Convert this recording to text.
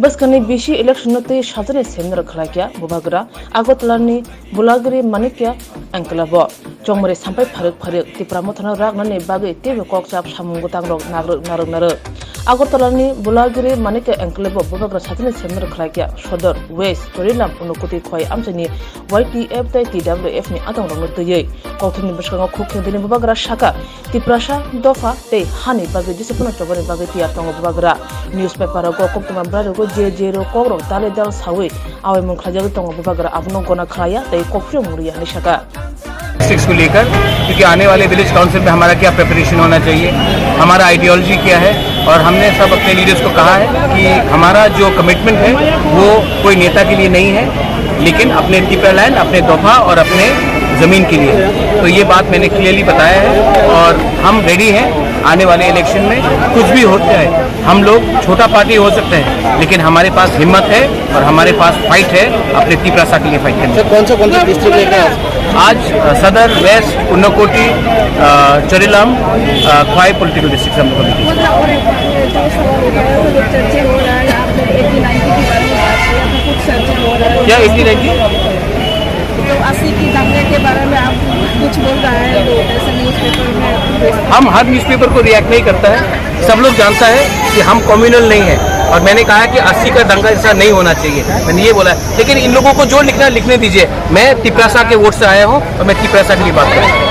बसकनी BC election ते साजने सेमनर खलाकिया बुबागरा आगोतलानि बुलागिरि मानिकिया अंकलाबो चंमरे सामपाय फारक तिप्रा मथना रागनानि बागै तेबे ककचाप सामुंगो तांग्रक नारक आगोतलानि बुलागिरि मानिकिया अंकलाबो बुबागरा साजने सेमनर खलाकिया सदर वेस्ट तोरिलाम उनुकुति खय आमचनि YTF तै TWF नि आतंग रंग तयै कौथुनि बसकांग खुखे दिनि बुबागरा शाखा तिप्रासा दफा तै हानि बागै दिसपना चबनि बागै तिया तंग बुबागरा न्यूज़पेपर को कोक्तमा ब्रादर को जे रो कोग्रो ताले दल सावे आवे मुखलाजग तंग बुबागरा आपनो गोना खलाया तै कोफ्रो मुरिया नि शाखा को लेकर, क्योंकि आने वाले विलेज काउंसिल में हमारा क्या प्रिपरेशन होना चाहिए, हमारा आइडियोलॉजी क्या है, और हमने सब अपने लीडर्स को कहा है कि हमारा जो कमिटमेंट है वो कोई नेता के लिए नहीं है, लेकिन अपने टिपरा लैंड, अपने दोफा और अपने ज़मीन के लिए। तो ये बात मैंने क्लियरली बताया है और हम रेडी हैं आने वाले इलेक्शन में। कुछ भी हो जाए, हम लोग छोटा पार्टी हो सकते हैं, लेकिन हमारे पास हिम्मत है और हमारे पास फाइट है अपने तिप्रासा के लिए फाइट करने। कौन सा डिस्ट्रिक्ट लेकर आज सदर, वेस्ट, उन्नकोटी, चोरिलाम, ख्वाई पॉलिटिकल डिस्ट्रिक्ट हम लोग क्या 80-90 तो 80 की दंगे के बारे में आप कुछ बोल रहा है ऐसे न्यूज़पेपर में? हम हर न्यूज़पेपर को रिएक्ट नहीं करता है। सब लोग जानता है कि हम कम्युनल नहीं है, और मैंने कहा कि 80 का दंगा ऐसा नहीं होना चाहिए, मैंने ये बोला। लेकिन इन लोगों को जो लिखना लिखने दीजिए। मैं तिप्रासा के वोट से आया हूँ और मैं तिप्रासा के लिए बात करूँ।